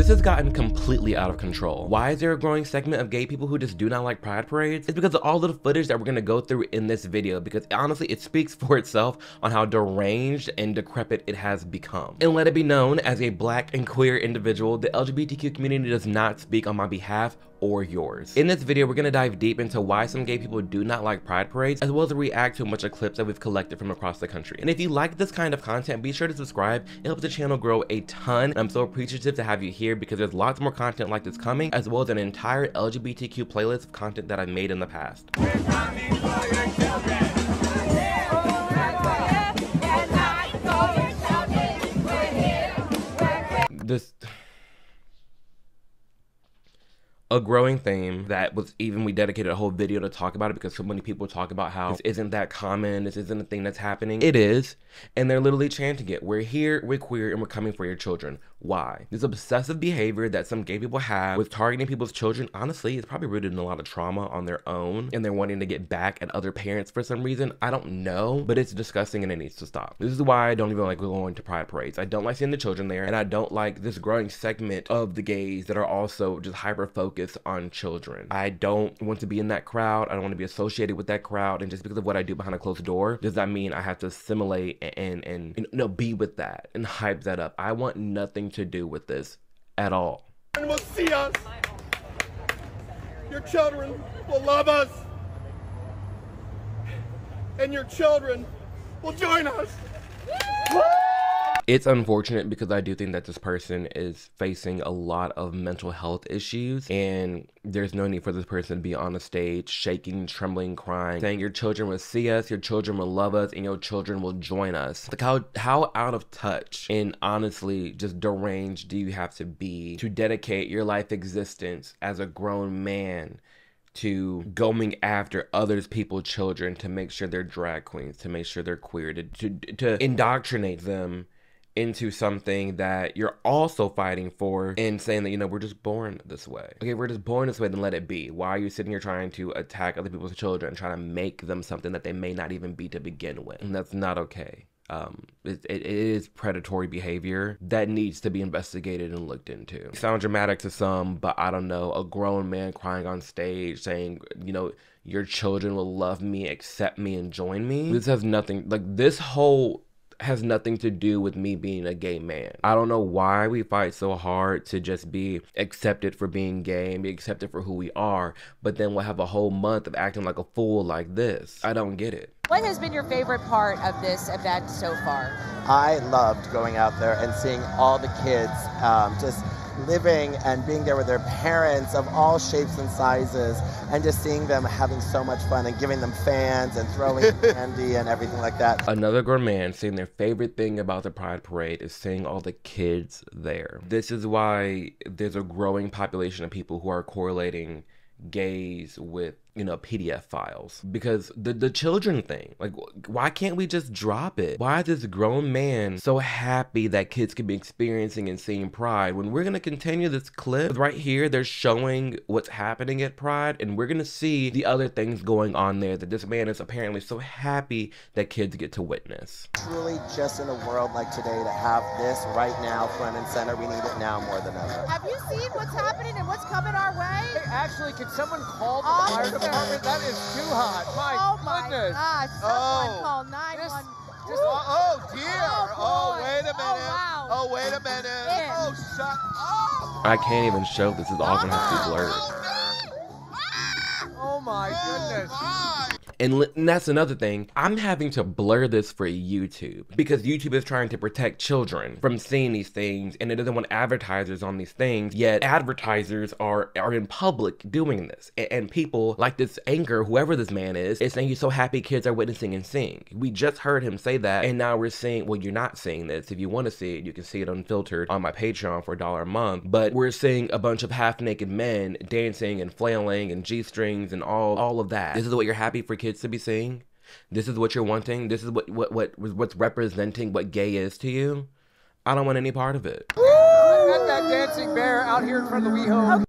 This has gotten completely out of control. Why is there a growing segment of gay people who just do not like pride parades? It's because of all of the footage that we're gonna go through in this video, because honestly, it speaks for itself on how deranged and decrepit it has become. And let it be known, as a black and queer individual, the LGBTQ community does not speak on my behalf or yours. In this video, we're gonna dive deep into why some gay people do not like pride parades, as well as react to a bunch of clips that we've collected from across the country. And if you like this kind of content, be sure to subscribe. It helps the channel grow a ton. And I'm so appreciative to have you here because there's lots more content like this coming, as well as an entire LGBTQ playlist of content that I've made in the past. We're coming for your children. A growing theme that was we dedicated a whole video to talk about it because so many people talk about how this isn't that common, this isn't a thing that's happening. It is, and they're literally chanting it. We're here, we're queer, and we're coming for your children. Why? This obsessive behavior that some gay people have with targeting people's children, honestly, it's probably rooted in a lot of trauma on their own, and they're wanting to get back at other parents for some reason. I don't know, but it's disgusting and it needs to stop. This is why I don't even like going to pride parades. I don't like seeing the children there, and I don't like this growing segment of the gays that are also just hyper-focused on children. I don't want to be in that crowd. I don't want to be associated with that crowd, and just because of what I do behind a closed door, does that mean I have to assimilate and you know, be with that and hype that up? I want nothing to do with this at all. And will see us. Your children will love us, and your children will join us. It's unfortunate because I do think that this person is facing a lot of mental health issues, and there's no need for this person to be on the stage shaking, trembling, crying, saying your children will see us, your children will love us, and your children will join us. Like how out of touch and honestly just deranged do you have to be to dedicate your life existence as a grown man to going after others people's children to make sure they're drag queens, to make sure they're queer, to indoctrinate them into something that you're also fighting for, and saying that, you know, we're just born this way. Okay, we're just born this way, then let it be. Why are you sitting here trying to attack other people's children, trying to make them something that they may not even be to begin with? And that's not okay. It is predatory behavior that needs to be investigated and looked into. It sounds dramatic to some, but I don't know, a grown man crying on stage saying, you know, your children will love me, accept me, and join me. This has nothing, like, this whole has nothing to do with me being a gay man. I don't know why we fight so hard to just be accepted for being gay and be accepted for who we are, but then we'll have a whole month of acting like a fool like this. I don't get it. What has been your favorite part of this event so far? I loved going out there and seeing all the kids just living and being there with their parents of all shapes and sizes, and just seeing them having so much fun and giving them fans and throwing candy and everything like that. Another grown man saying their favorite thing about the Pride Parade is seeing all the kids there. This is why there's a growing population of people who are correlating gays with, you know, PDF files, because the children thing, like, why can't we just drop it? Why is this grown man so happy that kids could be experiencing and seeing Pride when we're gonna continue this clip right here? They're showing what's happening at Pride, and we're gonna see the other things going on there that this man is apparently so happy that kids get to witness. Truly, just in a world like today, to have this right now front and center, we need it now more than ever. Have you seen what's happening and what's coming our way? Hey, actually, can someone call the fire department? That is too hot. My goodness. Gosh, someone call 911. Oh dear. Oh, wait a minute. wow. Oh, wait a minute. Oh, shut up. I can't even show this. Is all gonna have to be blurred. Oh my goodness. And that's another thing. I'm having to blur this for YouTube because YouTube is trying to protect children from seeing these things, and it doesn't want advertisers on these things, yet advertisers are in public doing this. And people like this anchor, whoever this man is saying he's so happy kids are witnessing and seeing. We just heard him say that, and now we're seeing, well, you're not seeing this. If you want to see it, you can see it unfiltered on my Patreon for $1 a month. But we're seeing a bunch of half-naked men dancing and flailing and G-strings and all of that. This is what you're happy for kids to be seeing? This is what you're wanting? This is what's representing what gay is to you? I don't want any part of it. Let that dancing bear out here in front of the WEHO.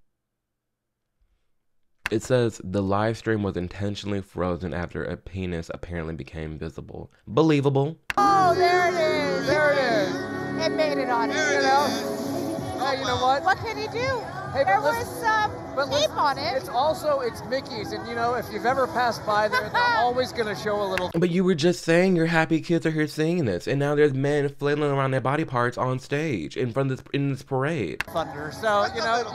It says the live stream was intentionally frozen after a penis apparently became visible. Believable. Oh, there it is. There it is. It made it on. There it is. Hey, you know what? What can he do? Hey, there but was but tape on it. It's Mickey's, and you know, if you've ever passed by there, they're always gonna show a little. But you were just saying your happy kids are here singing this, and now there's men flailing around their body parts on stage in front of this parade. Thunder, so you know,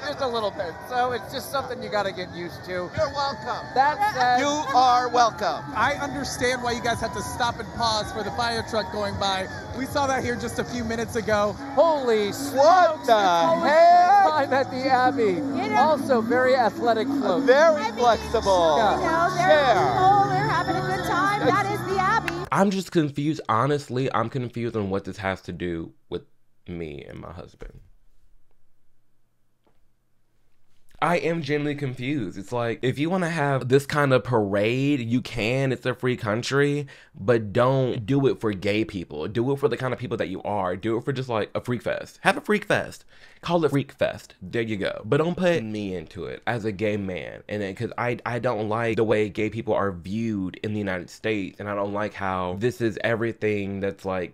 just a little bit. So it's just something you got to get used to. You're welcome. That said, You are welcome. I understand why you guys have to stop and pause for the fire truck going by. We saw that here just a few minutes ago. holy What smokes, the heck? time at the Abbey. Also very athletic float. Very flexible. Yeah. They're having a good time. That is the Abbey. I'm just confused. Honestly, I'm confused on what this has to do with me and my husband. I am genuinely confused. It's like, if you want to have this kind of parade, you can. It's a free country, but don't do it for gay people. Do it for the kind of people that you are. Do it for just like a freak fest. Have a freak fest. Call it Freak Fest. There you go. But don't put me into it as a gay man. And because I don't like the way gay people are viewed in the United States. And I don't like how this is everything that's like,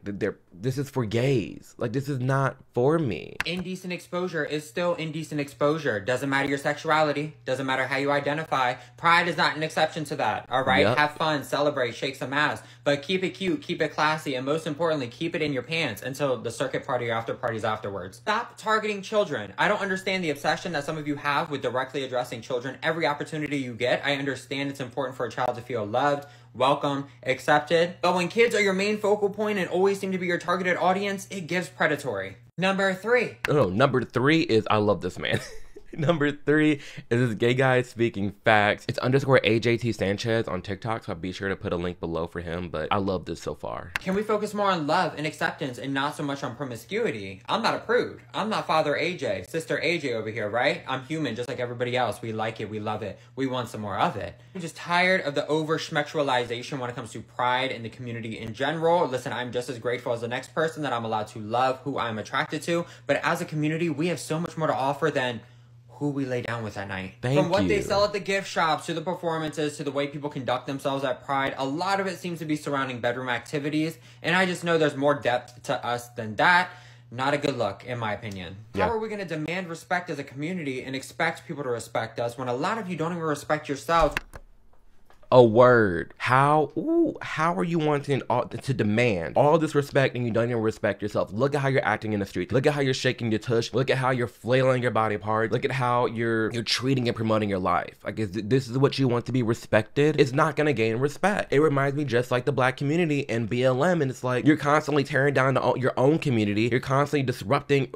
this is for gays. Like, this is not for me. Indecent exposure is still indecent exposure. Doesn't matter your sexuality. Doesn't matter how you identify. Pride is not an exception to that. All right? Yep. Have fun. Celebrate. Shake some ass. But keep it cute. Keep it classy. And most importantly, keep it in your pants until the circuit party or after parties afterwards. Stop targeting children. I don't understand the obsession that some of you have with directly addressing children. Every opportunity you get, I understand it's important for a child to feel loved, welcome, accepted. But when kids are your main focal point and always seem to be your targeted audience, it gives predatory. Number 3. No, number 3 is I love this man. Number 3 is this gay guy speaking facts. It's _ AJT Sanchez on TikTok, so I'll be sure to put a link below for him, but I love this so far. Can we focus more on love and acceptance and not so much on promiscuity? I'm not a prude. I'm not Father AJ, Sister AJ over here, right? I'm human just like everybody else. We like it. We love it. We want some more of it. I'm just tired of the over-schmexualization when it comes to pride in the community in general. Listen, I'm just as grateful as the next person that I'm allowed to love who I'm attracted to, but as a community, we have so much more to offer than who we lay down with that night. From what they sell at the gift shops, to the performances, to the way people conduct themselves at Pride, a lot of it seems to be surrounding bedroom activities, and I just know there's more depth to us than that. Not a good look, in my opinion. Yeah. How are we going to demand respect as a community and expect people to respect us when a lot of you don't even respect yourselves? A word. How are you wanting to demand all this respect and you don't even respect yourself? Look at how you're acting in the streets. Look at how you're shaking your tush. Look at how you're flailing your body part. Look at how you're treating and promoting your life. Like, this is what you want to be respected? It's not gonna gain respect. It reminds me just like the black community and BLM, and it's like you're constantly tearing down your own community. You're constantly disrupting.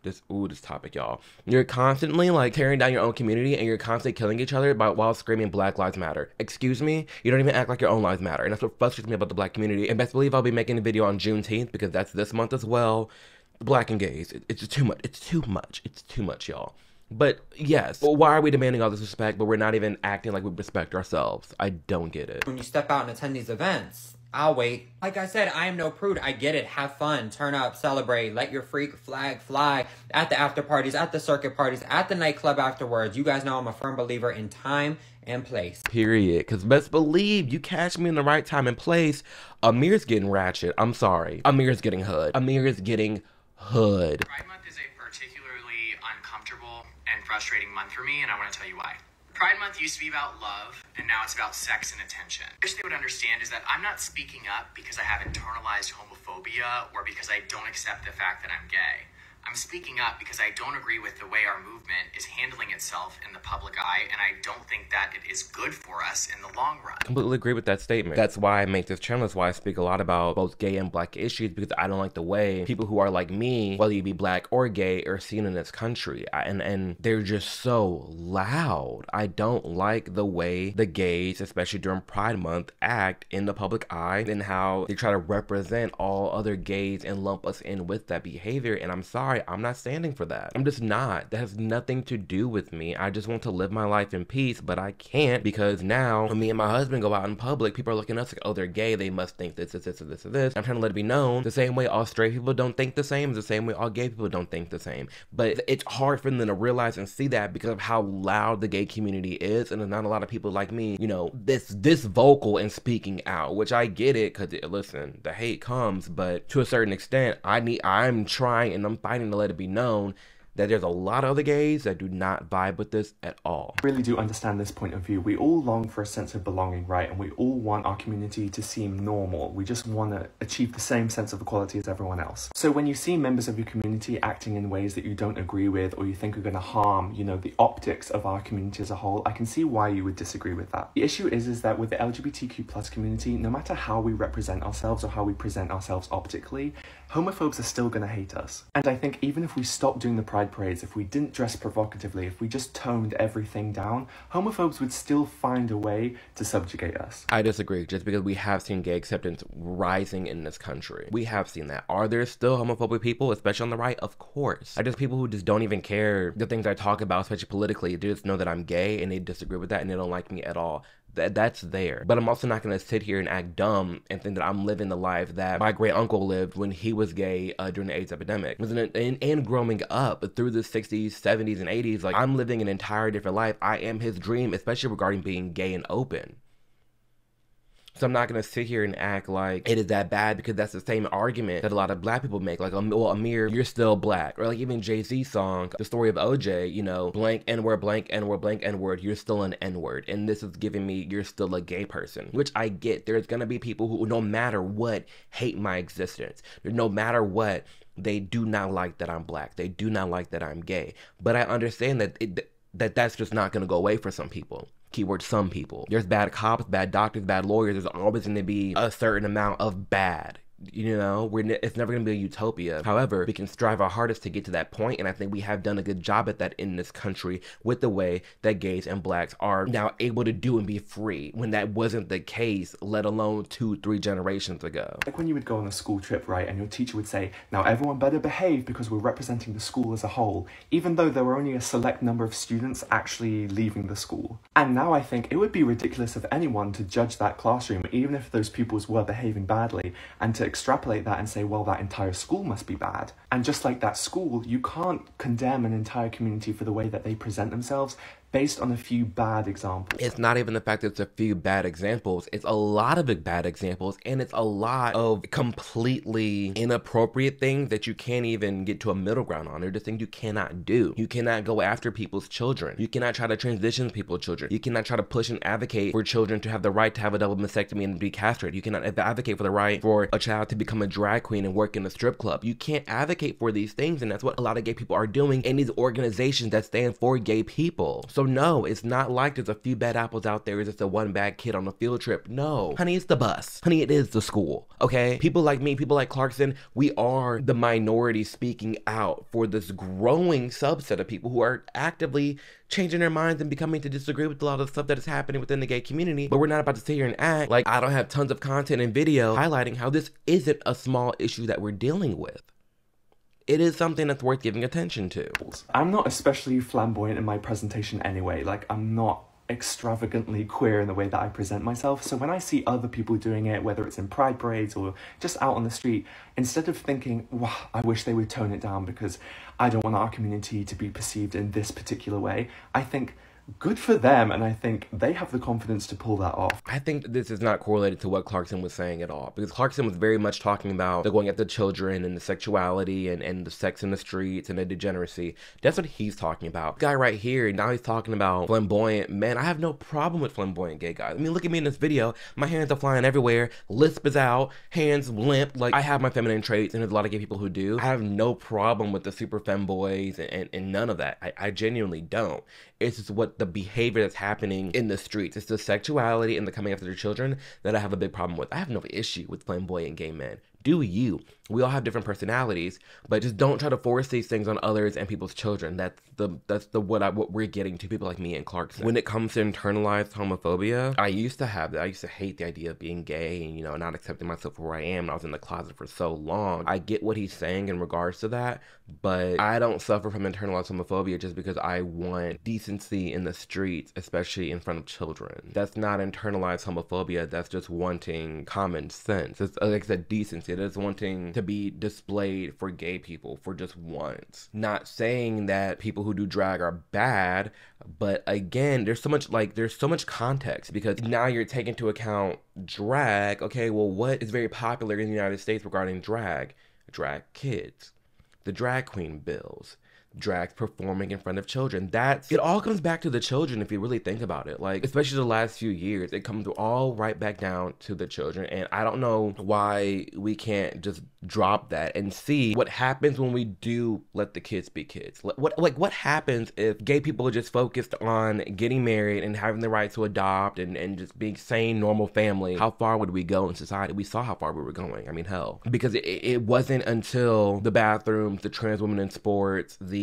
This topic, y'all. You're constantly like tearing down your own community and you're constantly killing each other while screaming Black Lives Matter. Excuse me? You don't even act like your own lives matter. And that's what frustrates me about the black community. And best believe I'll be making a video on Juneteenth because that's this month as well. Black and gays. It's just too much. It's too much. It's too much, y'all. But yes, why are we demanding all this respect but we're not even acting like we respect ourselves? I don't get it. When you step out and attend these events, I'll wait. Like I said, I am no prude. I get it. Have fun. Turn up. Celebrate. Let your freak flag fly at the after parties, at the circuit parties, at the nightclub afterwards. You guys know I'm a firm believer in time and place. Period. Because best believe you catch me in the right time and place, Amir's getting ratchet. I'm sorry. Amir's getting hood. Amir is getting hood. Pride Month is a particularly uncomfortable and frustrating month for me, and I want to tell you why. Pride Month used to be about love, and now it's about sex and attention. What I wish they would understand is that I'm not speaking up because I have internalized homophobia or because I don't accept the fact that I'm gay. I'm speaking up because I don't agree with the way our movement is handling itself in the public eye, and I don't think that it is good for us in the long run. Completely agree with that statement. That's why I make this channel. That's why I speak a lot about both gay and black issues, because I don't like the way people who are like me, whether you be black or gay, are seen in this country. And they're just so loud. I don't like the way the gays, especially during Pride Month, act in the public eye and how they try to represent all other gays and lump us in with that behavior. And I'm sorry, I'm not standing for that. I'm just not. That has nothing to do with me. I just want to live my life in peace, but I can't, because now when me and my husband go out in public, people are looking at us like, oh, they're gay, they must think this, this, this, this, this. I'm trying to let it be known the same way all straight people don't think the same is the same way all gay people don't think the same. But it's hard for them to realize and see that because of how loud the gay community is, and there's not a lot of people like me, you know, this vocal and speaking out, which I get it, because listen, the hate comes, but to a certain extent, I'm trying and I'm fighting need to let it be known that there's a lot of other gays that do not vibe with this at all. I really do understand this point of view. We all long for a sense of belonging, right? And we all want our community to seem normal. We just want to achieve the same sense of equality as everyone else. So when you see members of your community acting in ways that you don't agree with, or you think are going to harm, you know, the optics of our community as a whole, I can see why you would disagree with that. The issue is that with the LGBTQ plus community, no matter how we represent ourselves or how we present ourselves optically, homophobes are still going to hate us. And I think even if we stopped doing the Pride parades, if we didn't dress provocatively, if we just toned everything down, homophobes would still find a way to subjugate us. I disagree, just because we have seen gay acceptance rising in this country. We have seen that. Are there still homophobic people, especially on the right? Of course. I just people who just don't even care the things I talk about, especially politically. They just know that I'm gay and they disagree with that and they don't like me at all. That's there. But I'm also not going to sit here and act dumb and think that I'm living the life that my great uncle lived when he was gay during the AIDS epidemic. And growing up through the 60s, 70s, and 80s, like, I'm living an entire different life. I am his dream, especially regarding being gay and open. So I'm not going to sit here and act like it is that bad, because that's the same argument that a lot of black people make. Like, well, Amir, you're still black. Or like even Jay-Z's song, The Story of OJ, you know, blank N-word, blank N-word, blank N-word, you're still an N-word. And this is giving me, you're still a gay person. Which I get. There's going to be people who, no matter what, hate my existence. No matter what, they do not like that I'm black. They do not like that I'm gay. But I understand that that's just not going to go away for some people. Keyword some people. There's bad cops, bad doctors, bad lawyers. There's always going to be a certain amount of bad. You know, it's never going to be a utopia. However, we can strive our hardest to get to that point, and I think we have done a good job at that in this country with the way that gays and blacks are now able to do and be free, when that wasn't the case, let alone 2-3 generations ago. Like when you would go on a school trip, right, and your teacher would say, now everyone better behave because we're representing the school as a whole, even though there were only a select number of students actually leaving the school. And now I think it would be ridiculous of anyone to judge that classroom, even if those pupils were behaving badly, and to extrapolate that and say, well, that entire school must be bad. And just like that school, you can't condemn an entire community for the way that they present themselves based on a few bad examples. It's not even the fact that it's a few bad examples. It's a lot of bad examples, and it's a lot of completely inappropriate things that you can't even get to a middle ground on. They're just things you cannot do. You cannot go after people's children. You cannot try to transition people's children. You cannot try to push and advocate for children to have the right to have a double mastectomy and be castrated. You cannot advocate for the right for a child to become a drag queen and work in a strip club. You can't advocate for these things, and that's what a lot of gay people are doing in these organizations that stand for gay people. So no, it's not like there's a few bad apples out there. It's just a one bad kid on a field trip. No. Honey, it's the bus. Honey, it is the school. Okay? People like me, people like Clarkson, we are the minority speaking out for this growing subset of people who are actively changing their minds and becoming to disagree with a lot of stuff that is happening within the gay community. But we're not about to sit here and act like I don't have tons of content and video highlighting how this isn't a small issue that we're dealing with. It is something that's worth giving attention to. I'm not especially flamboyant in my presentation anyway. Like, I'm not extravagantly queer in the way that I present myself. So when I see other people doing it, whether it's in pride parades or just out on the street, instead of thinking, wow, I wish they would tone it down because I don't want our community to be perceived in this particular way, I think, good for them, and I think they have the confidence to pull that off. I think this is not correlated to what Clarkson was saying at all, because Clarkson was very much talking about the going after children and the sexuality and the sex in the streets and the degeneracy. That's what he's talking about. This guy right here, now he's talking about flamboyant men. I have no problem with flamboyant gay guys. I mean, look at me in this video. My hands are flying everywhere. Lisp is out. Hands limp. Like, I have my feminine traits, and there's a lot of gay people who do. I have no problem with the super femboys and none of that. I genuinely don't. It's just what the behavior that's happening in the streets. It's the sexuality and the coming after their children that I have a big problem with. I have no issue with flamboyant gay men. Do you? We all have different personalities, but just don't try to force these things on others and people's children. That's what we're getting to, people like me and Clarkson. When it comes to internalized homophobia, I used to have that. I used to hate the idea of being gay and, you know, not accepting myself for where I am. And I was in the closet for so long. I get what he's saying in regards to that, but I don't suffer from internalized homophobia just because I want decency in the streets, especially in front of children. That's not internalized homophobia. That's just wanting common sense. It's like I said, decency. It is wanting to be displayed for gay people for just once. Not saying that people who do drag are bad, but again, there's so much context, because now you're taking into account drag. Okay, well, what is very popular in the United States regarding drag? Drag kids. the drag queen bills, drags performing in front of children. It all comes back to the children if you really think about it. Like, especially the last few years, it comes all right back down to the children. And I don't know why we can't just drop that and see what happens when we do let the kids be kids. What happens if gay people are just focused on getting married and having the right to adopt and just being sane, normal family? How far would we go in society? We saw how far we were going. I mean, hell. Because it wasn't until the bathrooms, the trans women in sports, the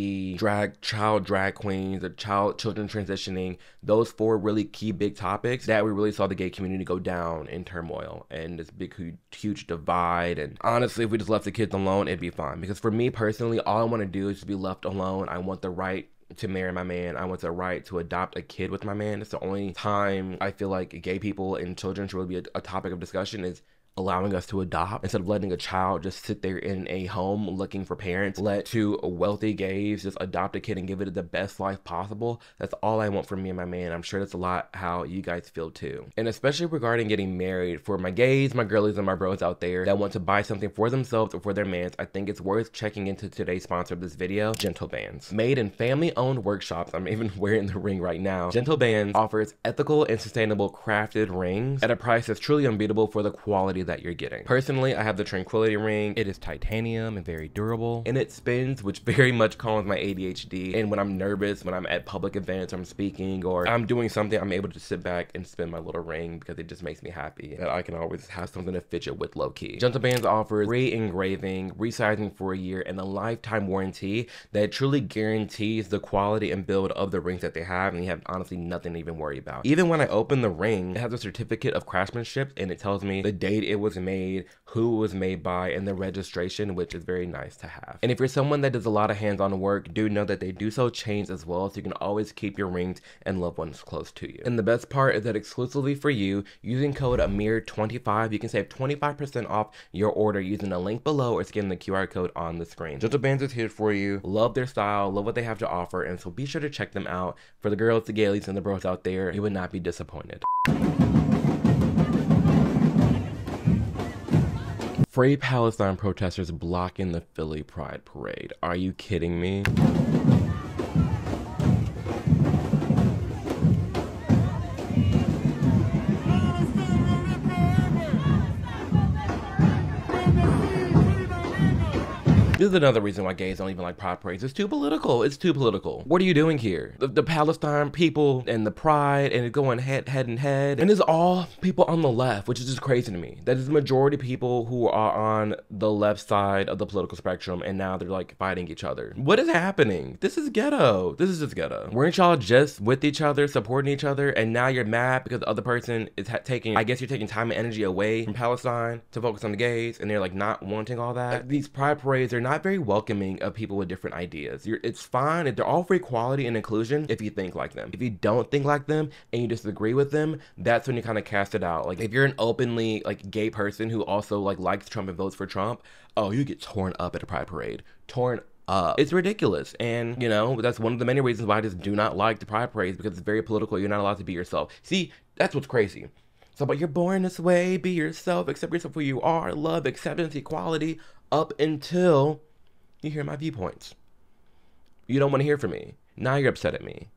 child drag queens, the children transitioning, those 4 really key big topics that we really saw the gay community go down in turmoil and this big huge divide. And honestly, if we just left the kids alone, it'd be fine. Because for me personally, all I want to do is just be left alone. I want the right to marry my man. I want the right to adopt a kid with my man. It's the only time I feel like gay people and children should really be a topic of discussion, is allowing us to adopt instead of letting a child just sit there in a home looking for parents. Let 2 wealthy gays just adopt a kid and give it the best life possible. That's all I want for me and my man. I'm sure that's a lot how you guys feel too. And especially regarding getting married, for my gays, my girlies, and my bros out there that want to buy something for themselves or for their mans, I think it's worth checking into today's sponsor of this video, Gentle Bands. Made in family-owned workshops, I'm even wearing the ring right now. Gentle Bands offers ethical and sustainable crafted rings at a price that's truly unbeatable for the quality that you're getting. Personally, I have the Tranquility ring. It is titanium and very durable, and it spins, which very much calms my ADHD. And when I'm nervous, when I'm at public events, I'm speaking, or I'm doing something, I'm able to sit back and spin my little ring because it just makes me happy that I can always have something to fidget with low-key. Gentle Bands offers re-engraving, resizing for a year, and a lifetime warranty that truly guarantees the quality and build of the rings that they have, and you have honestly nothing to even worry about. Even when I open the ring, it has a certificate of craftsmanship, and it tells me the date it was made, who it was made by, and the registration, which is very nice to have. And if you're someone that does a lot of hands-on work, do know that they do sell chains as well, so you can always keep your rings and loved ones close to you. And the best part is that exclusively for you, using code AMIR25, you can save 25% off your order using the link below or scanning the QR code on the screen. Gentle Bands is here for you. Love their style, love what they have to offer, and so be sure to check them out. For the girls, the gays, and the bros out there, you would not be disappointed. Free Palestine protesters blocking the Philly Pride Parade. Are you kidding me? This is another reason why gays don't even like pride parades. It's too political. It's too political. What are you doing here? The Palestine people and the pride, and it's going head and head. And it's all people on the left, which is just crazy to me. That is the majority of people who are on the left side of the political spectrum, and now they're like fighting each other. What is happening? This is ghetto. This is just ghetto. Weren't y'all just with each other, supporting each other, and now you're mad because the other person is taking, I guess you're taking time and energy away from Palestine to focus on the gays, and they're like not wanting all that. Like, these pride parades are not very welcoming of people with different ideas. It's fine. They're all for equality and inclusion if you think like them. If you don't think like them and you disagree with them, that's when you kind of cast it out. Like, if you're an openly like gay person who also like likes Trump and votes for Trump, oh, you get torn up at a pride parade. Torn up. It's ridiculous. And, you know, that's one of the many reasons why I just do not like the pride parades, because it's very political. You're not allowed to be yourself. See, that's what's crazy. So, but you're born this way, be yourself, accept yourself who you are, love, acceptance, equality, up until you hear my viewpoints. You don't want to hear from me. Now you're upset at me.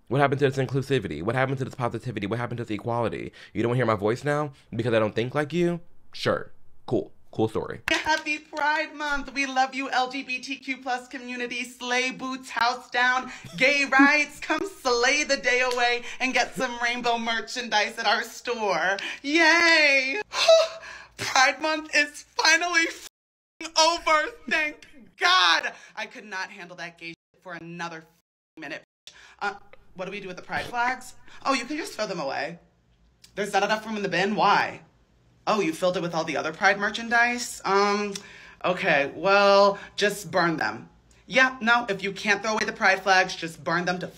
What happened to this inclusivity? What happened to this positivity? What happened to this equality? You don't want to hear my voice now because I don't think like you? Sure. Cool. Cool story. Happy Pride Month. We love you, LGBTQ plus community. Slay boots, house down, gay rights. Come slay the day away and get some rainbow merchandise at our store. Yay! Pride Month is finally over. Thank God. I could not handle that gay shit for another minute. What do we do with the pride flags? Oh, you can just throw them away. There's not enough room in the bin. Why? Oh, you filled it with all the other pride merchandise? Okay, well, just burn them. Yeah, no, if you can't throw away the pride flags, just burn them to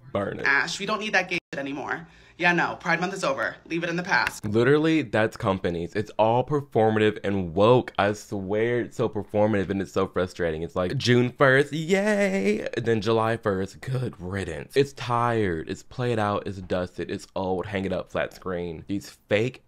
ash. We don't need that gay shit anymore. Yeah, no, Pride Month is over. Leave it in the past. Literally, that's companies. It's all performative and woke. I swear it's so performative and it's so frustrating. It's like June 1st, yay! And then July 1st, good riddance. It's tired. It's played out. It's dusted. It's old. Hang it up, flat screen. These fake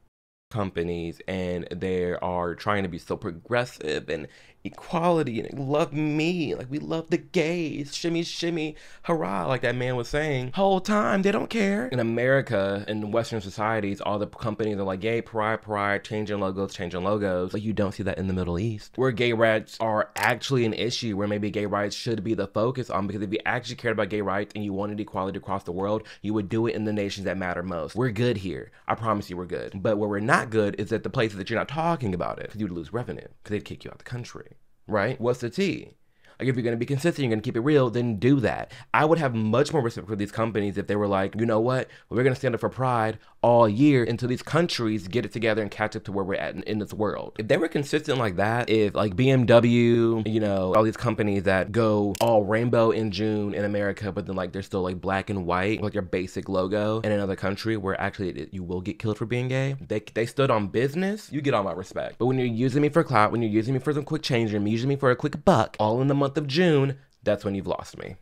companies, and they are trying to be so progressive and equality and love me. Like, we love the gays. Shimmy, shimmy, hurrah. Like that man was saying. Whole time, they don't care. In America, in Western societies, all the companies are like, gay pride, pride, changing logos. But you don't see that in the Middle East, where gay rights are actually an issue, where maybe gay rights should be the focus on, because if you actually cared about gay rights and you wanted equality across the world, you would do it in the nations that matter most. We're good here. I promise you we're good. But where we're not good is at the places that you're not talking about it, because you'd lose revenue, because they'd kick you out the country. Right? What's the tea? Like, if you're going to be consistent, you're going to keep it real, then do that. I would have much more respect for these companies if they were like, you know what? We're going to stand up for pride all year until these countries get it together and catch up to where we're at in this world. If they were consistent like that, if like BMW, you know, all these companies that go all rainbow in June in America, but then like they're still like black and white, like your basic logo in another country where actually you will get killed for being gay, they stood on business, you get all my respect. But when you're using me for clout, when you're using me for some quick change, you're using me for a quick buck, all in the month of June, that's when you've lost me.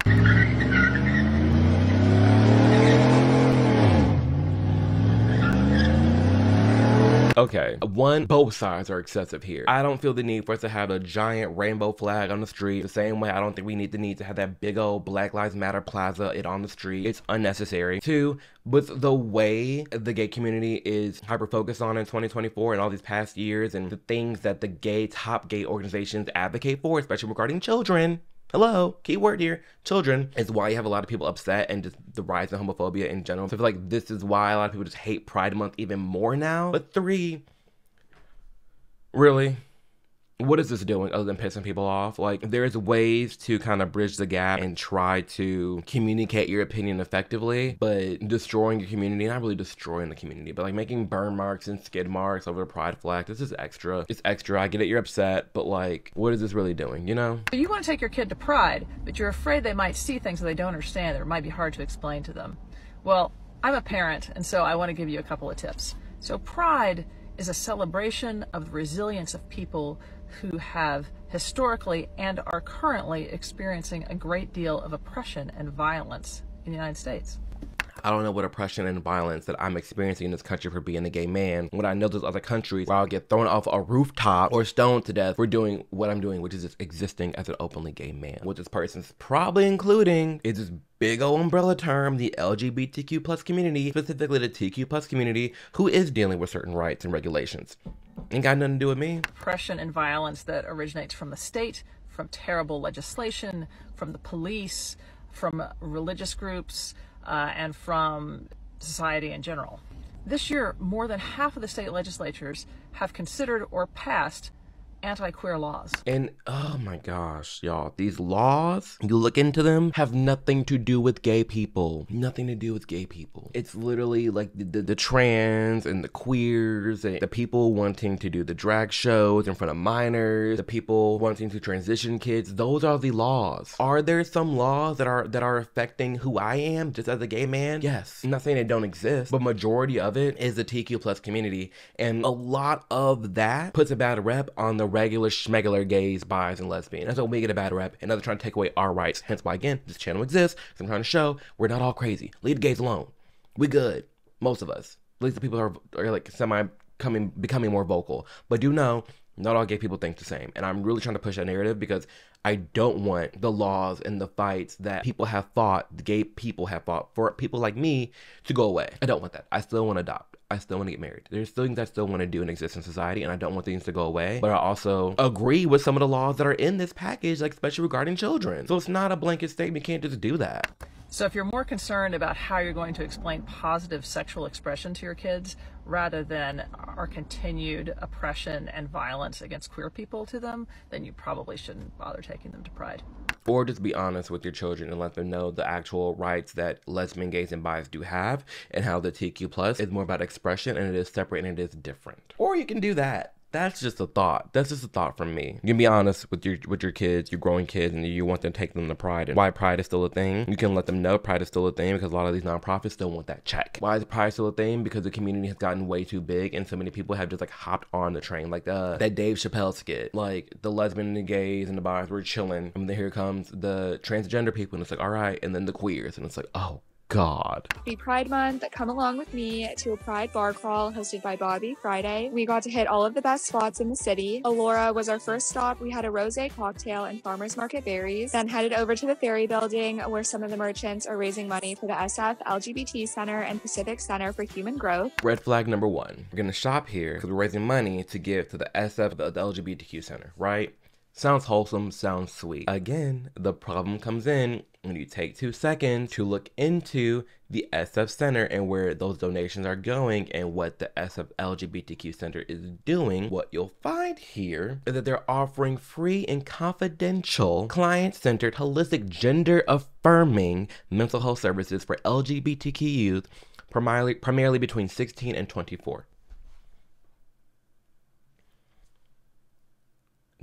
Okay, one, both sides are excessive here. I don't feel the need for us to have a giant rainbow flag on the street. The same way I don't think we need to have that big old Black Lives Matter plaza on the street. It's unnecessary. Two, with the way the gay community is hyper-focused on in 2024 and all these past years, and the things that the top gay organizations advocate for, especially regarding children. Hello, keyword here, children, is why you have a lot of people upset, and just the rise in homophobia in general. So I feel like this is why a lot of people just hate Pride Month even more now. But three, really? What is this doing other than pissing people off? Like, there's ways to kind of bridge the gap and try to communicate your opinion effectively, but destroying your community, not really destroying the community, but like making burn marks and skid marks over the pride flag, this is extra. It's extra. I get it, you're upset, but like, what is this really doing, you know? You want to take your kid to Pride, but you're afraid they might see things that they don't understand, that it might be hard to explain to them. Well, I'm a parent, and so I want to give you a couple of tips. So Pride is a celebration of the resilience of people who have historically and are currently experiencing a great deal of oppression and violence in the United States. I don't know what oppression and violence that I'm experiencing in this country for being a gay man, when I know there's other countries where I'll get thrown off a rooftop or stoned to death for doing what I'm doing, which is just existing as an openly gay man. What this person's probably including is this big old umbrella term, the LGBTQ plus community, specifically the TQ plus community, who is dealing with certain rights and regulations. Ain't got nothing to do with me. Oppression and violence that originates from the state, from terrible legislation, from the police, from religious groups, and from society in general. This year, more than half of the state legislatures have considered or passed anti-queer laws. And oh my gosh, y'all, these laws, you look into them, have nothing to do with gay people. Nothing to do with gay people. It's literally like the trans and the queers and the people wanting to do the drag shows in front of minors, the people wanting to transition kids. Those are the laws. Are there some laws that are affecting who I am just as a gay man? Yes. I'm not saying they don't exist, but majority of it is the TQ plus community, and a lot of that puts a bad rep on the regular schmegular gays, bis, and lesbians. That's why we get a bad rep, and they're trying to take away our rights. Hence why, again, this channel exists, because I'm trying to show we're not all crazy. Leave the gays alone. We good. Most of us. At least the people are like becoming more vocal. But do know, not all gay people think the same. And I'm really trying to push that narrative, because I don't want the laws and the fights that people have fought, the gay people have fought for people like me, to go away. I don't want that. I still want to adopt. I still want to get married. There's still things I still want to do and exist in society, and I don't want things to go away. But I also agree with some of the laws that are in this package, like especially regarding children. So it's not a blanket statement. You can't just do that. So if you're more concerned about how you're going to explain positive sexual expression to your kids rather than our continued oppression and violence against queer people to them, then you probably shouldn't bother taking them to Pride. Or just be honest with your children and let them know the actual rights that lesbian, gays, and bis do have, and how the TQ plus is more about expression, and it is separate and it is different. Or you can do that. That's just a thought. That's just a thought from me. You can be honest with your kids, your growing kids, and you want to take them to Pride, and why Pride is still a thing. You can let them know Pride is still a thing, because a lot of these nonprofits still want that check. Why is Pride still a thing? Because the community has gotten way too big, and so many people have just like hopped on the train. Like that Dave Chappelle skit. Like the lesbian and the gays and the bis were chilling, and then here comes the transgender people, and it's like, all right, and then the queers, and it's like, oh, God. Happy Pride Month. Come along with me to a Pride bar crawl hosted by Bobby Friday. We got to hit all of the best spots in the city. Alora was our first stop. We had a rosé cocktail and farmers market berries. Then headed over to the Ferry Building where some of the merchants are raising money for the SF LGBT Center and Pacific Center for Human Growth. Red flag number one. We're gonna shop here because we're raising money to give to the SF, the LGBTQ Center, right? Sounds wholesome, sounds sweet. Again, the problem comes in when you take 2 seconds to look into the SF Center and where those donations are going and what the SF LGBTQ Center is doing. What you'll find here is that they're offering free and confidential, client-centered, holistic, gender-affirming mental health services for LGBTQ youth, primarily between 16 and 24.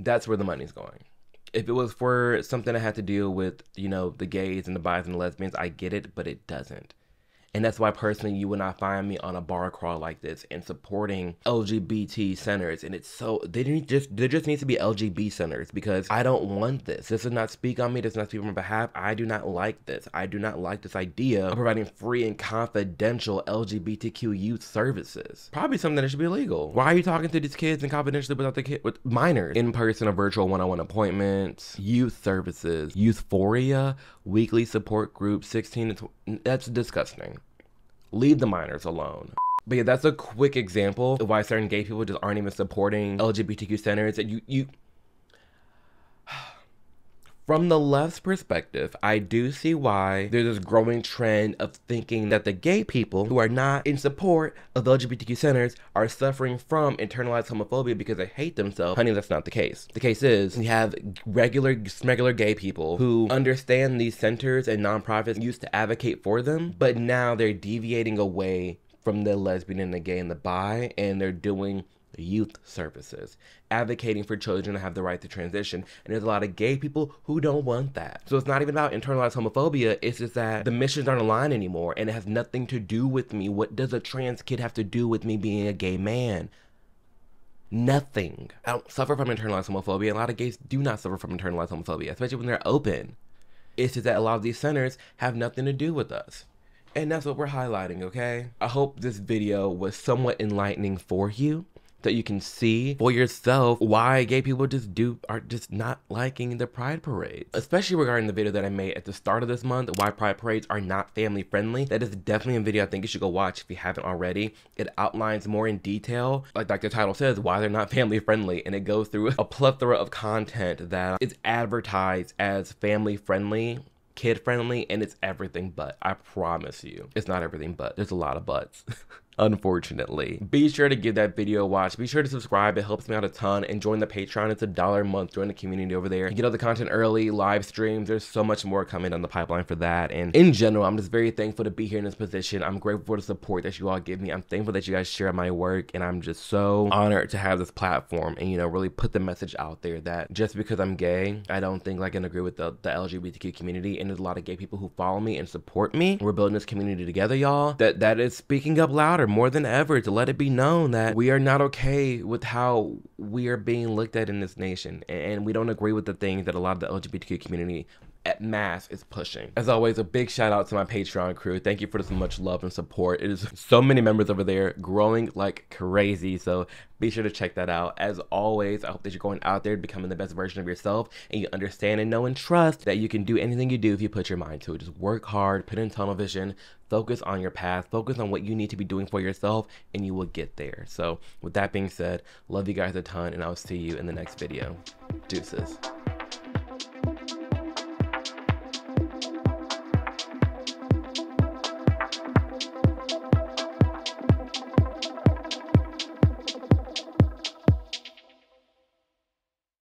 That's where the money's going. If it was for something that had to deal with, you know, the gays and the bis and the lesbians, I get it, but it doesn't. And that's why personally you would not find me on a bar crawl like this and supporting LGBT centers. And it's so, there just needs to be LGB centers because I don't want this. This does not speak on me. This does not speak on my behalf. I do not like this. I do not like this idea of providing free and confidential LGBTQ youth services. Probably something that should be illegal. Why are you talking to these kids and confidentially without the kid, with minors? In-person or virtual one-on-one appointments, youth services, youthphoria, weekly support groups, 16 to 20, that's disgusting. Leave the minors alone. But yeah, that's a quick example of why certain gay people just aren't even supporting LGBTQ centers. And from the left's perspective, I do see why there's this growing trend of thinking that the gay people who are not in support of LGBTQ centers are suffering from internalized homophobia because they hate themselves. Honey, that's not the case. The case is we have regular gay people who understand these centers and nonprofits used to advocate for them, but now they're deviating away from the lesbian and the gay and the bi, and they're doing youth services, advocating for children to have the right to transition. And there's a lot of gay people who don't want that. So it's not even about internalized homophobia, it's just that the missions aren't aligned anymore and it has nothing to do with me. What does a trans kid have to do with me being a gay man? Nothing. I don't suffer from internalized homophobia. A lot of gays do not suffer from internalized homophobia, especially when they're open. It's just that a lot of these centers have nothing to do with us. And that's what we're highlighting, okay? I hope this video was somewhat enlightening for you, that you can see for yourself why gay people are just not liking the Pride parades. Especially regarding the video that I made at the start of this month, why Pride parades are not family friendly. That is definitely a video I think you should go watch if you haven't already. It outlines more in detail, like the title says, why they're not family friendly. And it goes through a plethora of content that is advertised as family friendly, kid friendly, and it's everything but. I promise you, it's not everything but. There's a lot of buts. Unfortunately. Be sure to give that video a watch. Be sure to subscribe. It helps me out a ton. And join the Patreon. It's $1 a month. Join the community over there. You get all the content early, live streams. There's so much more coming on the pipeline for that. And in general, I'm just very thankful to be here in this position. I'm grateful for the support that you all give me. I'm thankful that you guys share my work. And I'm just so honored to have this platform and, you know, really put the message out there that just because I'm gay, I don't think I can agree with the LGBTQ community. And there's a lot of gay people who follow me and support me. We're building this community together, y'all. That is speaking up louder more than ever to let it be known that we are not okay with how we are being looked at in this nation, and we don't agree with the things that a lot of the LGBTQ community at mass is pushing. As always, a big shout out to my Patreon crew. Thank you for so much love and support. It is so many members over there growing like crazy, so be sure to check that out. As always, I hope that you're going out there becoming the best version of yourself, and you understand and know and trust that you can do anything you do if you put your mind to it. Just work hard, put in tunnel vision, focus on your path, focus on what you need to be doing for yourself, and you will get there. So with that being said, love you guys a ton, and I'll see you in the next video. Deuces.